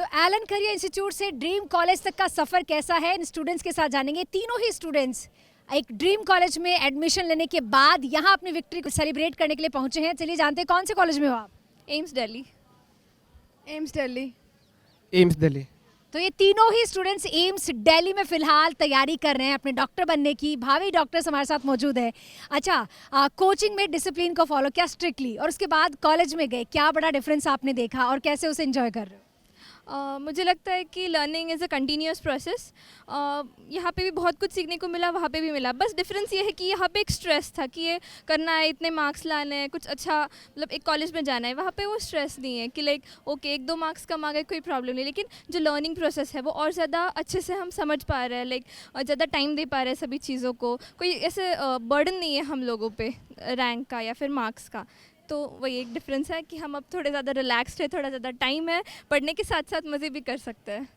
तो Elon career institute से dream college तक का सफ़र कैसा है, इन स्टूडेंट्स के साथ जानेंगे। तीनों ही स्टूडेंट्स एक ड्रीम कॉलेज में एडमिशन लेने के बाद यहाँ अपनी विक्ट्री को सेलिब्रेट करने के लिए पहुँचे हैं। चलिए जानते हैं कौन से कॉलेज में हो आप। AIIMS Delhi. AIIMS Delhi. AIIMS Delhi. तो ये तीनों ही स्टूडेंट्स एम्स दिल्ली में फिलहाल तैयारी कर रहे हैं अपने डॉक्टर बनने की। भावी डॉक्टर्स हमारे साथ मौजूद है। अच्छा, कोचिंग में डिसिप्लिन को फॉलो किया स्ट्रिक्टली, और उसके बाद कॉलेज में गए, क्या बड़ा डिफरेंस आपने देखा और कैसे उसे एंजॉय कर रहे हो? मुझे लगता है कि learning is a continuous process. यहाँ पे भी बहुत कुछ सीखने को मिला, वहाँ पे भी मिला। बस डिफरेंस ये है कि यहाँ पे एक स्ट्रेस था कि ये करना है, इतने मार्क्स लाने हैं, कुछ अच्छा मतलब एक कॉलेज में जाना है। वहाँ पे वो स्ट्रेस नहीं है कि लाइक ओके 1-2 मार्क्स कम आ गए, कोई प्रॉब्लम नहीं। लेकिन जो लर्निंग प्रोसेस है वो और ज़्यादा अच्छे से हम समझ पा रहे हैं, लाइक ज़्यादा टाइम दे पा रहे हैं सभी चीज़ों को। कोई ऐसे बर्डन नहीं है हम लोगों पे रैंक का या फिर मार्क्स का। तो वही एक डिफरेंस है कि हम अब थोड़े ज़्यादा रिलैक्स्ड है, थोड़ा ज़्यादा टाइम है, पढ़ने के साथ साथ मज़े भी कर सकते हैं।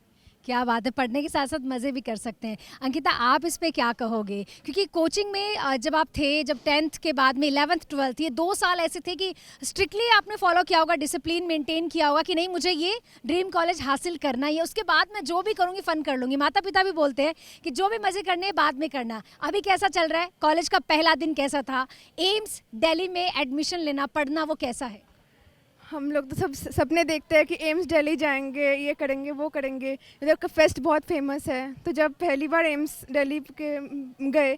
क्या बात है, पढ़ने के साथ साथ मज़े भी कर सकते हैं। अंकिता, आप इस पे क्या कहोगे? क्योंकि कोचिंग में जब आप थे, जब 10th के बाद में 11th 12th, ये 2 साल ऐसे थे कि स्ट्रिक्टली आपने फॉलो किया होगा, डिसिप्लिन मेंटेन किया होगा कि नहीं मुझे ये ड्रीम कॉलेज हासिल करना है, उसके बाद मैं जो भी करूँगी फ़न कर लूँगी। माता पिता भी बोलते हैं कि जो भी मज़े करने हैं बाद में करना। अभी कैसा चल रहा है? कॉलेज का पहला दिन कैसा था? एम्स दिल्ली में एडमिशन लेना, पढ़ना, वो कैसा है? हम लोग तो सब सपने देखते हैं कि एम्स दिल्ली जाएंगे, ये करेंगे वो करेंगे। इधर का फेस्ट बहुत फेमस है, तो जब पहली बार एम्स दिल्ली के गए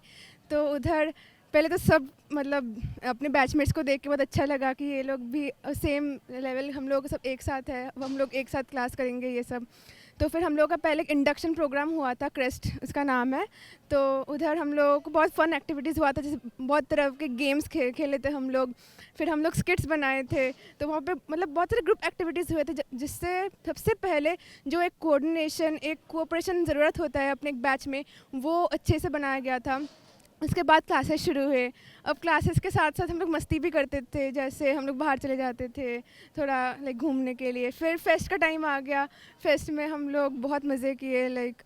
तो उधर पहले तो सब मतलब अपने बैचमेट्स को देख के बहुत अच्छा लगा कि ये लोग भी सेम लेवल, हम लोग सब एक साथ है, हम लोग एक साथ क्लास करेंगे ये सब। तो फिर हम लोग का पहले इंडक्शन प्रोग्राम हुआ था, क्रेस्ट उसका नाम है। तो उधर हम लोग को बहुत फ़न एक्टिविटीज़ हुआ था, जैसे बहुत तरह के गेम्स खेले थे हम लोग। फिर हम लोग स्किट्स बनाए थे, तो वहाँ पे मतलब बहुत सारे ग्रुप एक्टिविटीज़ हुए थे, जिससे सबसे पहले जो एक कोऑर्डिनेशन, एक कोऑपरेशन ज़रूरत होता है अपने एक बैच में, वो अच्छे से बनाया गया था। उसके बाद क्लासेस शुरू हुए। अब क्लासेस के साथ साथ हम लोग मस्ती भी करते थे, जैसे हम लोग बाहर चले जाते थे थोड़ा लाइक घूमने के लिए। फिर फेस्ट का टाइम आ गया, फेस्ट में हम लोग बहुत मज़े किए। लाइक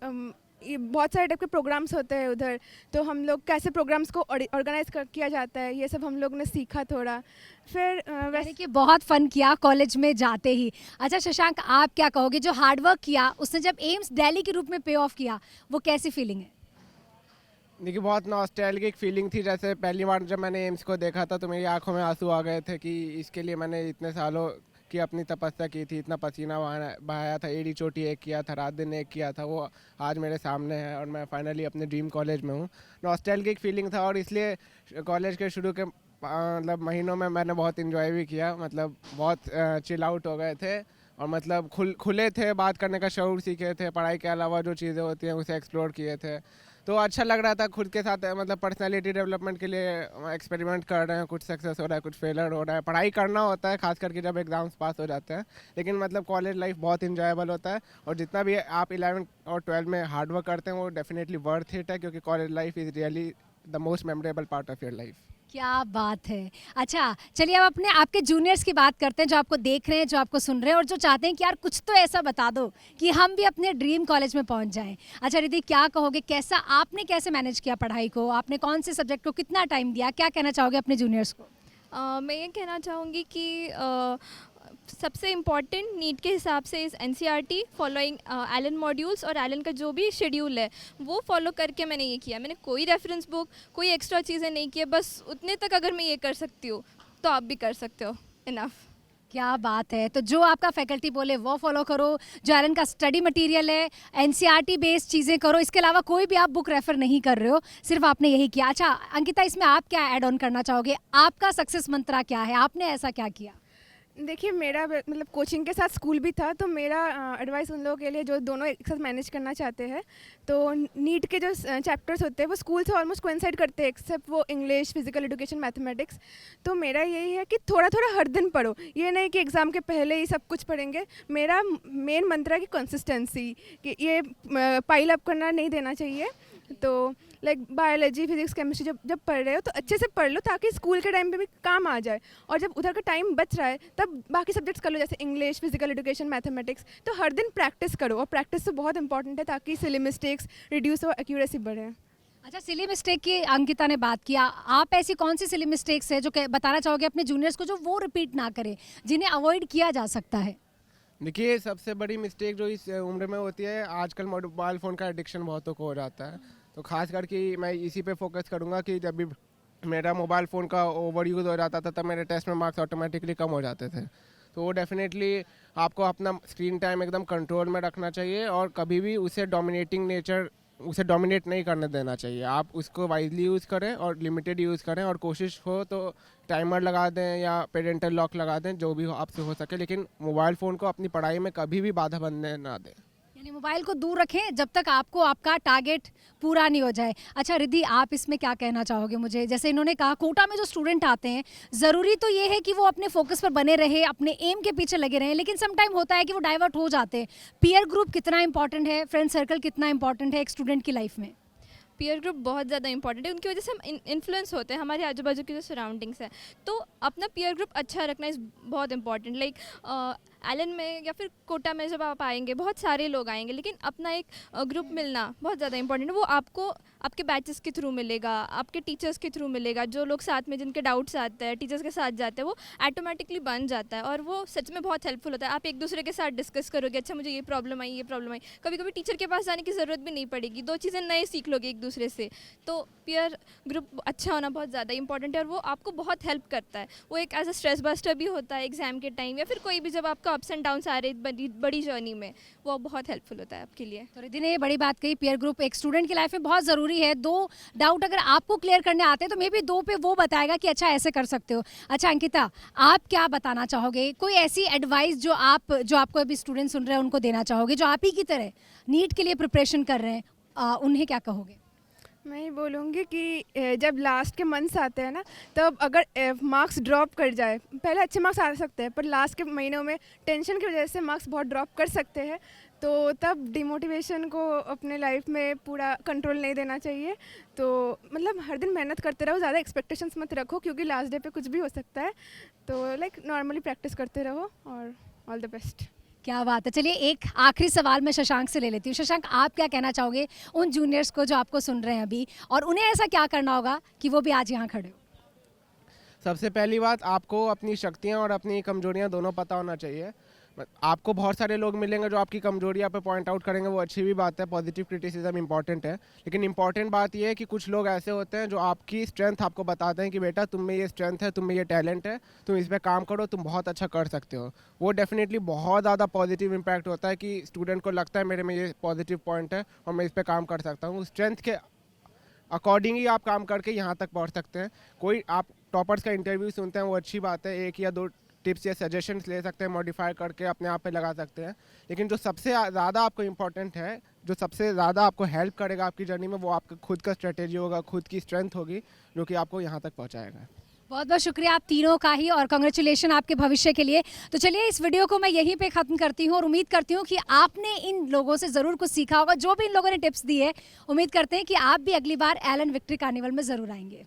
ये बहुत सारे टाइप के प्रोग्राम्स होते हैं उधर, तो हम लोग कैसे प्रोग्राम्स को ऑर्गेनाइज किया जाता है ये सब हम लोग ने सीखा थोड़ा। फिर वैसे कि बहुत फ़न किया कॉलेज में जाते ही। अच्छा शशांक, आप क्या कहोगे? जो हार्डवर्क किया उसने जब एम्स दिल्ली के रूप में पे ऑफ किया, वो कैसी फीलिंग है? देखिए, बहुत नॉस्टैल्जिक फीलिंग थी। जैसे पहली बार जब मैंने एम्स को देखा था तो मेरी आंखों में आंसू आ गए थे कि इसके लिए मैंने इतने सालों की अपनी तपस्या की थी, इतना पसीना बहाया था, एड़ी चोटी एक किया था, रात दिन एक किया था, वो आज मेरे सामने है और मैं फाइनली अपने ड्रीम कॉलेज में हूँ। नॉस्टैल्जिक फीलिंग था और इसलिए कॉलेज के शुरू के मतलब महीनों में मैंने बहुत इन्जॉय भी किया। मतलब बहुत चिल आउट हो गए थे और मतलब खुले थे, बात करने का शऊर सीखे थे, पढ़ाई के अलावा जो चीज़ें होती हैं उसे एक्सप्लोर किए थे। तो अच्छा लग रहा था खुद के साथ, मतलब पर्सनालिटी डेवलपमेंट के लिए एक्सपेरिमेंट कर रहे हैं। कुछ सक्सेस हो रहा है, कुछ फेलर हो रहा है। पढ़ाई करना होता है, खास करके जब एग्जाम्स पास हो जाते हैं, लेकिन मतलब कॉलेज लाइफ बहुत इंजॉयबल होता है। और जितना भी आप 11 और 12 में हार्डवर्क करते हैं वो डेफिनेटली वर्थ इट है, क्योंकि college life is really the most memorable part of your life. क्या बात है। अच्छा चलिए, अब अपने आपके जूनियर्स की बात करते हैं, जो आपको देख रहे हैं, जो आपको सुन रहे हैं और जो चाहते हैं कि यार कुछ तो ऐसा बता दो कि हम भी अपने ड्रीम कॉलेज में पहुंच जाएं। अच्छा रिद्धि, क्या कहोगे? आपने कैसे मैनेज किया पढ़ाई को? आपने कौन से सब्जेक्ट को कितना टाइम दिया? क्या कहना चाहोगे अपने जूनियर्स को? मैं ये कहना चाहूँगी कि सबसे इम्पॉर्टेंट नीट के हिसाब से इस NCERT फॉलोइंग एलन मॉड्यूल्स और एलन का जो भी शेड्यूल है वो फॉलो करके मैंने ये किया। मैंने कोई रेफरेंस बुक, कोई एक्स्ट्रा चीज़ें नहीं की है। बस उतने तक अगर मैं ये कर सकती हूँ तो आप भी कर सकते हो। इनफ। क्या बात है। तो जो आपका फैकल्टी बोले वो फॉलो करो, जो एलन का स्टडी मटेरियल है, NCERT बेस्ड चीज़ें करो। इसके अलावा कोई भी आप बुक रेफर नहीं कर रहे हो, सिर्फ आपने यही किया। अच्छा अंकिता, इसमें आप क्या ऐड ऑन करना चाहोगे? आपका सक्सेस मंत्रा क्या है? आपने ऐसा क्या किया? देखिए, मेरा मतलब कोचिंग के साथ स्कूल भी था, तो मेरा एडवाइस उन लोगों के लिए जो दोनों एक साथ मैनेज करना चाहते हैं, तो नीट के जो चैप्टर्स होते हैं वो स्कूल से ऑलमोस्ट कोइंसाइड करते हैं, एक्सेप्ट वो इंग्लिश, फिजिकल एजुकेशन, मैथमेटिक्स। तो मेरा यही है कि थोड़ा थोड़ा हर दिन पढ़ो, ये नहीं कि एग्ज़ाम के पहले ही सब कुछ पढ़ेंगे। मेरा मेन मंत्र है कि कंसिस्टेंसी, कि ये पाइल अप करना नहीं देना चाहिए। तो लाइक बायोलॉजी, फिजिक्स, केमिस्ट्री जब पढ़ रहे हो तो अच्छे से पढ़ लो, ताकि स्कूल के टाइम पे भी काम आ जाए। और जब उधर का टाइम बच रहा है तब बाकी सब्जेक्ट्स कर लो, जैसे इंग्लिश, फिजिकल एजुकेशन, मैथमेटिक्स। तो हर दिन प्रैक्टिस करो, और प्रैक्टिस तो बहुत इंपॉर्टेंट है, ताकि सिली मिस्टेक्स रिड्यूस हो, एक्यूरेसी बढ़े। अच्छा, सिली मिस्टेक की अंकिता ने बात किया। आप ऐसी कौन सी सिली मिस्टेक्स है जो बताना चाहोगे अपने जूनियर्स को, जो वो रिपीट ना करें, जिन्हें अवॉइड किया जा सकता है? देखिए सबसे बड़ी मिस्टेक जो इस उम्र में होती है, आजकल मोबाइल फ़ोन का एडिक्शन बहुतों को हो जाता है। तो खास करके मैं इसी पे फोकस करूँगा कि जब भी मेरा मोबाइल फ़ोन का ओवर यूज़ हो जाता था तब मेरे टेस्ट में मार्क्स ऑटोमेटिकली कम हो जाते थे। तो वो डेफिनेटली आपको अपना स्क्रीन टाइम एकदम कंट्रोल में रखना चाहिए और कभी भी उसे डोमिनेट नहीं करने देना चाहिए। आप उसको वाइजली यूज़ करें और लिमिटेड यूज़ करें, और कोशिश हो तो टाइमर लगा दें या पेरेंटल लॉक लगा दें, जो भी हो आपसे हो सके, लेकिन मोबाइल फ़ोन को अपनी पढ़ाई में कभी भी बाधा बनने ना दें। यानी मोबाइल को दूर रखें जब तक आपको आपका टारगेट पूरा नहीं हो जाए। अच्छा रिद्धि, आप इसमें क्या कहना चाहोगे मुझे? जैसे इन्होंने कहा कोटा में जो स्टूडेंट आते हैं, ज़रूरी तो ये है कि वो अपने फोकस पर बने रहे, अपने एम के पीछे लगे रहें, लेकिन सम टाइम होता है कि वो डाइवर्ट हो जाते हैं। पीयर ग्रुप कितना इंपॉर्टेंट है, फ्रेंड सर्कल कितना इंपॉर्टेंट है एक स्टूडेंट की लाइफ में? पीयर ग्रुप बहुत ज़्यादा इंपॉर्टेंट है, उनकी वजह से हम इन्फ्लुएंस होते हैं, हमारे आजू बाजू की जो सराउंडिंग्स है। तो अपना पीयर ग्रुप अच्छा रखना इज़ बहुत इंपॉर्टेंट। लाइक एलन में या फिर कोटा में जब आप आएंगे बहुत सारे लोग आएंगे, लेकिन अपना एक ग्रुप मिलना बहुत ज़्यादा इंपॉर्टेंट है। वो आपको आपके बैचेस के थ्रू मिलेगा, आपके टीचर्स के थ्रू मिलेगा, जो लोग साथ में जिनके डाउट्स आते हैं टीचर्स के साथ जाते हैं, वो ऑटोमेटिकली बन जाता है और वो सच में बहुत हेल्पफुल होता है। आप एक दूसरे के साथ डिस्कस करोगे, अच्छा मुझे ये प्रॉब्लम आई, कभी कभी टीचर के पास जाने की ज़रूरत भी नहीं पड़ेगी, 2 चीज़ें नए सीख लोगे एक दूसरे से। तो पीयर ग्रुप अच्छा होना बहुत ज़्यादा इंपॉर्टेंट है और वो आपको बहुत हेल्प करता है। वो एक एज अ स्ट्रेस बस्टर भी होता है एग्जाम के टाइम, या फिर कोई भी जब आपका अप्स एंड डाउन्स आ रहे बड़ी जर्नी में, वो बहुत हेल्पफुल होता है आपके लिए। तो रिद्धि ने ये बड़ी बात कही, पीयर ग्रुप एक स्टूडेंट की लाइफ में बहुत ज़रूरी है। 2 डाउट अगर आपको क्लियर करने आते हैं तो मे बी 2 पे वो बताएगा कि अच्छा ऐसे कर सकते हो। अच्छा अंकिता, आप क्या बताना चाहोगे? कोई ऐसी एडवाइस जो आपको अभी स्टूडेंट सुन रहे हैं उनको देना चाहोगे, जो आप ही की तरह नीट के लिए प्रिपरेशन कर रहे हैं, उन्हें क्या कहोगे? मैं ये बोलूँगी कि जब लास्ट के मंथ्स आते हैं ना, तब अगर मार्क्स ड्रॉप कर जाए, पहले अच्छे मार्क्स आ सकते हैं पर लास्ट के महीनों में टेंशन की वजह से मार्क्स बहुत ड्रॉप कर सकते हैं, तो तब डिमोटिवेशन को अपने लाइफ में पूरा कंट्रोल नहीं देना चाहिए। तो मतलब हर दिन मेहनत करते रहो, ज़्यादा एक्सपेक्टेशंस मत रखो क्योंकि लास्ट डे पे कुछ भी हो सकता है। तो लाइक नॉर्मली प्रैक्टिस करते रहो और ऑल द बेस्ट। क्या बात है। चलिए एक आखिरी सवाल मैं शशांक से ले लेती हूँ। शशांक, आप क्या कहना चाहोगे उन जूनियर्स को जो आपको सुन रहे हैं अभी, और उन्हें ऐसा क्या करना होगा कि वो भी आज यहाँ खड़े हो? सबसे पहली बात, आपको अपनी शक्तियाँ और अपनी कमजोरियाँ दोनों पता होना चाहिए। आपको बहुत सारे लोग मिलेंगे जो आपकी कमजोरियाँ पे पॉइंट आउट करेंगे, वो अच्छी भी बात है, पॉजिटिव क्रिटिसिज्म इंपॉर्टेंट है, लेकिन इंपॉर्टेंट बात ये है कि कुछ लोग ऐसे होते हैं जो आपकी स्ट्रेंथ आपको बताते हैं कि बेटा तुम में ये स्ट्रेंथ है, तुम में ये टैलेंट है, तुम इस पर काम करो, तुम बहुत अच्छा कर सकते हो। वो डेफिनेटली बहुत ज़्यादा पॉजिटिव इम्पैक्ट होता है कि स्टूडेंट को लगता है मेरे में ये पॉजिटिव पॉइंट है और मैं इस पर काम कर सकता हूँ। स्ट्रेंथ के अकॉर्डिंग ही आप काम करके यहाँ तक पहुँच सकते हैं। कोई आप टॉपर्स का इंटरव्यू सुनते हैं, वो अच्छी बात है, 1 या 2 टिप्स या सजेशंस ले सकते हैं, मॉडिफाई करके अपने आप पे लगा सकते हैं, लेकिन जो सबसे ज़्यादा आपको इम्पोर्टेंट है, जो सबसे ज़्यादा आपको हेल्प करेगा आपकी जर्नी में, वो आपका खुद का स्ट्रेटेजी होगा, खुद की स्ट्रेंथ होगी, जो कि आपको यहाँ तक पहुँचाएगा। बहुत बहुत शुक्रिया आप तीनों का ही, और कांग्रेचुलेशन आपके भविष्य के लिए। तो चलिए इस वीडियो को मैं यहीं पे ख़त्म करती हूँ और उम्मीद करती हूँ कि आपने इन लोगों से ज़रूर कुछ सीखा होगा, जो भी इन लोगों ने टिप्स दी है। उम्मीद करते हैं कि आप भी अगली बार एलन विक्ट्री कार्निवल में ज़रूर आएंगे।